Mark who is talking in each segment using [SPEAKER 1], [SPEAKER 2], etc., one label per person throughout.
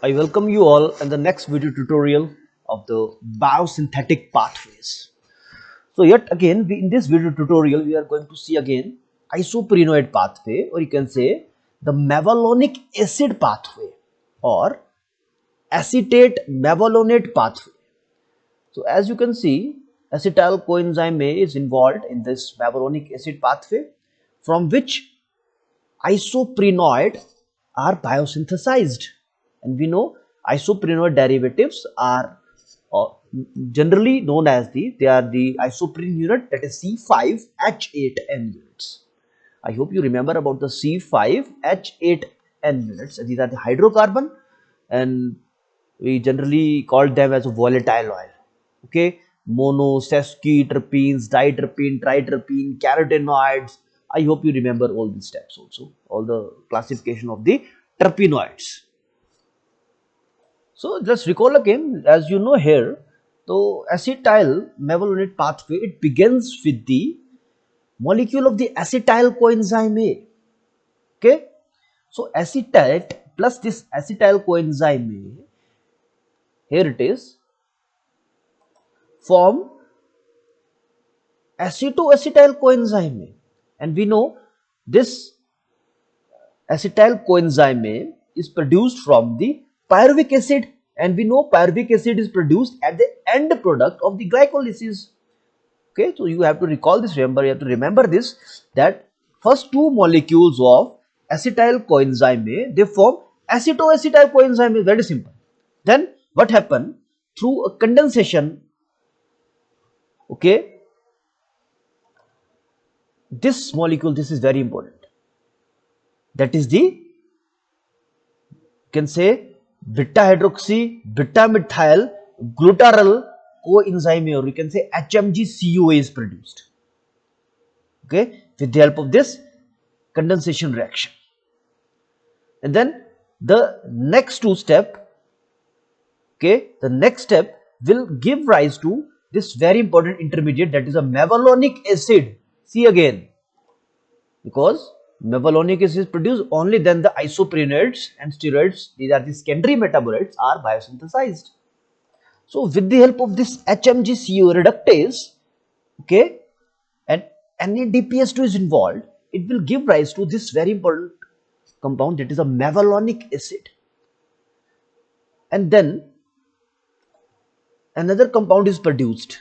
[SPEAKER 1] I welcome you all in the next video tutorial of the biosynthetic pathways. So yet again, in this video tutorial, we are going to see again isoprenoid pathway, or you can say the mevalonic acid pathway or acetate mevalonate pathway. So as you can see, acetyl coenzyme A is involved in this mevalonic acid pathway, from which isoprenoid are biosynthesized, and we know isoprenoid derivatives are uh, generally known as they are the isoprene unit, that is C5H8N units. I hope you remember about the C5H8N units. These are the hydrocarbon, and we generally call them as a volatile oil. Okay, mono, sesqui, terpenes, diterpene, triterpene, carotenoids. I hope you remember all these steps also, all the classification of the terpenoids. So just recall again, as you know here, the acetyl mevalonate pathway, it begins with the molecule of the acetyl coenzyme A. Okay, so acetate plus this acetyl coenzyme A, here it is, form acetoacetyl coenzyme A, and we know this acetyl coenzyme A is produced from the pyruvic acid, and we know pyruvic acid is produced at the end product of the glycolysis. Okay, so you have to recall this, remember, you have to remember this, that first two molecules of acetyl coenzyme A, they form acetoacetyl coenzyme A, very simple. Then what happened? Through a condensation, okay, this molecule, this is very important, that is the, you can say, beta hydroxy beta methyl glutaryl coenzyme, or you can say HMG-CoA is produced, okay, with the help of this condensation reaction. And then the next two step, okay, the next step will give rise to this very important intermediate, that is a mevalonic acid. See again, because mevalonic acid is produced only then the isoprenoids and steroids, these are the secondary metabolites, are biosynthesized. So with the help of this HMG-CoA reductase, okay, and NADPS2 is involved, it will give rise to this very important compound, that is a mevalonic acid. And then another compound is produced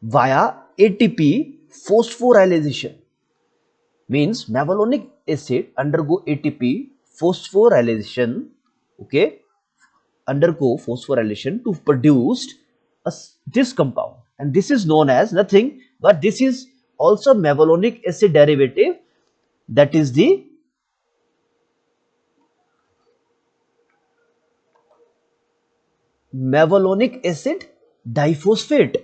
[SPEAKER 1] via ATP phosphorylation. Means mevalonic acid undergo ATP phosphorylation, okay, undergo phosphorylation to produce this compound, and this is known as nothing but this is also mevalonic acid derivative, that is the mevalonic acid diphosphate.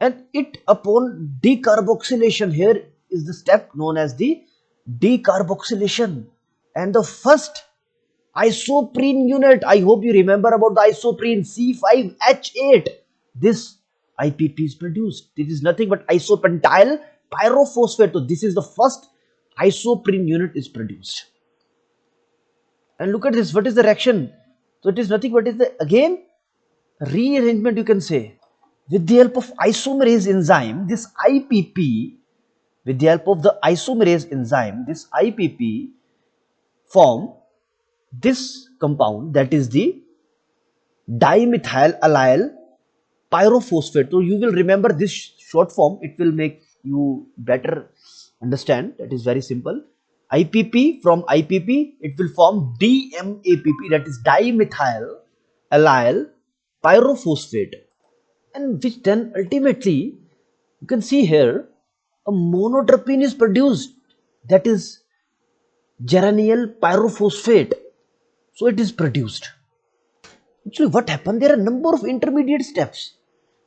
[SPEAKER 1] And it upon decarboxylation, here is the step known as the decarboxylation, and the first isoprene unit, I hope you remember about the isoprene C5H8, this IPP is produced. This is nothing but isopentyl pyrophosphate. So this is the first isoprene unit is produced. And look at this, what is the reaction? So it is nothing but is the again rearrangement, you can say, with the help of isomerase enzyme, this IPP, with the help of the isomerase enzyme, this IPP form this compound, that is the dimethyl allyl pyrophosphate. So you will remember this short form, it will make you better understand. That is very simple. IPP, from IPP it will form DMAPP, that is dimethyl allyl pyrophosphate, and which then ultimately, you can see here, a monoterpene is produced, that is geranyl pyrophosphate. So it is produced. Actually, what happened? There are a number of intermediate steps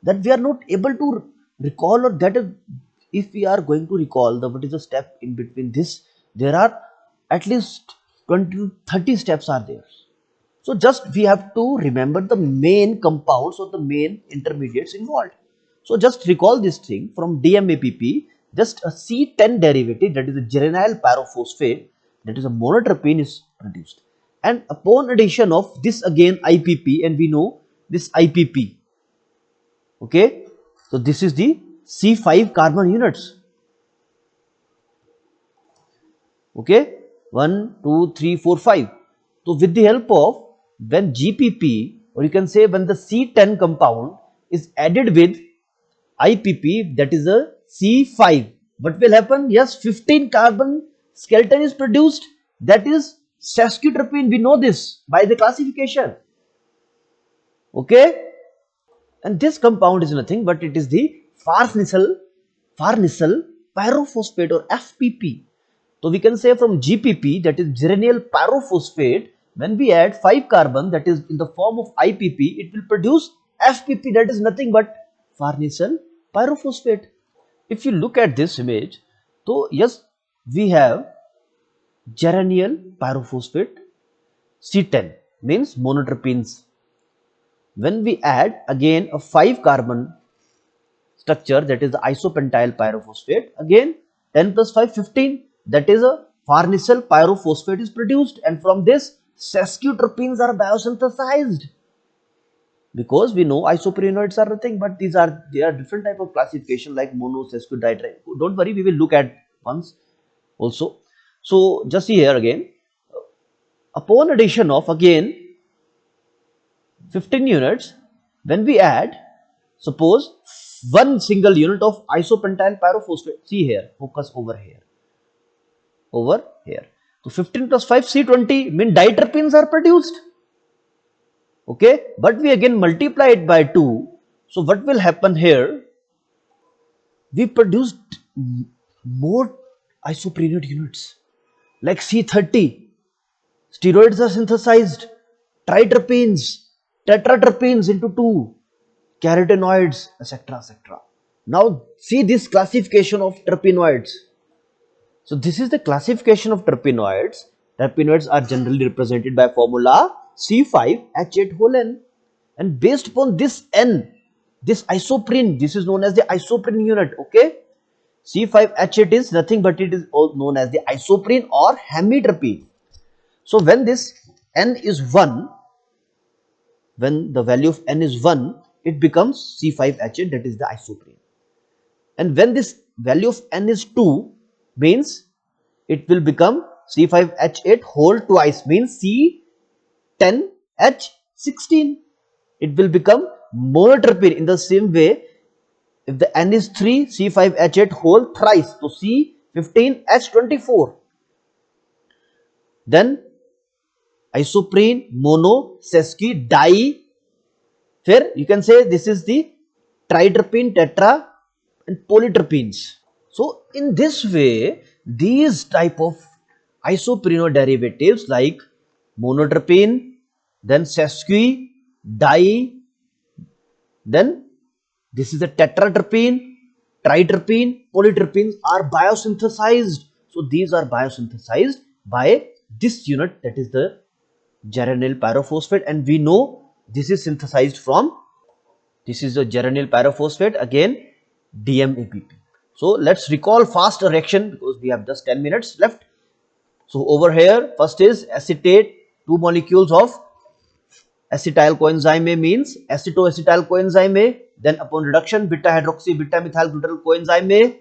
[SPEAKER 1] that we are not able to recall, or that is, if we are going to recall the what is the step in between this, there are at least 20 to 30 steps are there. So just we have to remember the main compounds or the main intermediates involved. So just recall this thing, from DMAPP, just a C10 derivative, that is a geranyl pyrophosphate, that is a monoterpene, is produced. and upon addition of this again IPP, and we know this IPP, okay, so this is the C5 carbon units, okay, 1 2 3 4 5. So with the help of, when GPP, or you can say when the C10 compound is added with IPP, that is a C5, what will happen? Yes, 15 carbon skeleton is produced, that is sesquiterpene. We know this by the classification, okay, and this compound is nothing but it is the farnesyl pyrophosphate, or FPP. So we can say from GPP, that is geranyl pyrophosphate, when we add 5 carbon, that is in the form of IPP, it will produce FPP, that is nothing but farnesyl pyrophosphate. If you look at this image, so yes, we have geranyl pyrophosphate C10 means monoterpenes. When we add again a 5 carbon structure, that is the isopentyl pyrophosphate, again 10 plus 5 15, that is a farnesyl pyrophosphate is produced, and from this sesquiterpenes are biosynthesized, because we know isoprenoids are nothing but there are different type of classification like mono, sesqui, ditri. Don't worry, we will look at once also. So just see here again, upon addition of again 15 units, when we add, suppose one single unit of isopentyl pyrophosphate, see here, focus over here, so 15 plus 5 C20 mean diterpenes are produced, okay, but we again multiply it by 2, so what will happen here? We produced more isoprenoid units like C30, steroids are synthesized, triterpenes, tetraterpenes into 2, carotenoids, etc., etc. Now see this classification of terpenoids. So this is the classification of terpenoids. Terpenoids are generally represented by formula C5H8 whole N, and based upon this N, this isoprene, this is known as the isoprene unit, okay. C5H8 is nothing but it is known as the isoprene or hemiterpene. So when this N is 1, when the value of N is 1, it becomes C5H8, that is the isoprene. And when this value of N is 2, means it will become C5H8 whole twice, means C10H16. It will become monoterpene. In the same way, if the N is 3, C5H8 whole thrice, so C15H24. Then isoprene, mono, sesqui, di. Here you can say this is the triterpene, tetra and polyterpenes. So in this way, these type of isopreno derivatives like monoterpene, then sesqui, di, then this is the tetraterpene, triterpene, polyterpenes are biosynthesized. So these are biosynthesized by this unit, that is the geranyl pyrophosphate, and we know this is synthesized from, this is the geranyl pyrophosphate, again DMAPP. So let's recall fast reaction because we have just 10 minutes left. So over here, first is acetate, 2 molecules of acetyl coenzyme A means acetoacetyl coenzyme A, then upon reduction beta hydroxy beta methyl glutarate coenzyme A,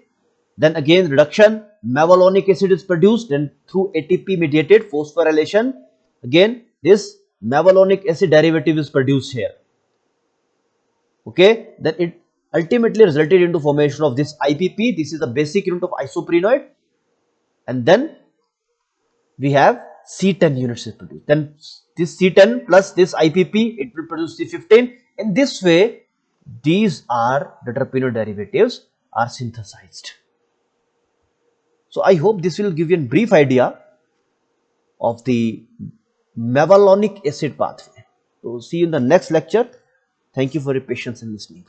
[SPEAKER 1] then again reduction mevalonic acid is produced, then through ATP mediated phosphorylation again this mevalonic acid derivative is produced here, okay, then it ultimately resulted into formation of this IPP. This is the basic unit of isoprenoid, and then we have C10 units is produced. Then this C10 plus this IPP, it will produce C15. In this way, these are the terpenoid derivatives are synthesized. So I hope this will give you a brief idea of the mevalonic acid pathway. So see you in the next lecture. Thank you for your patience in listening.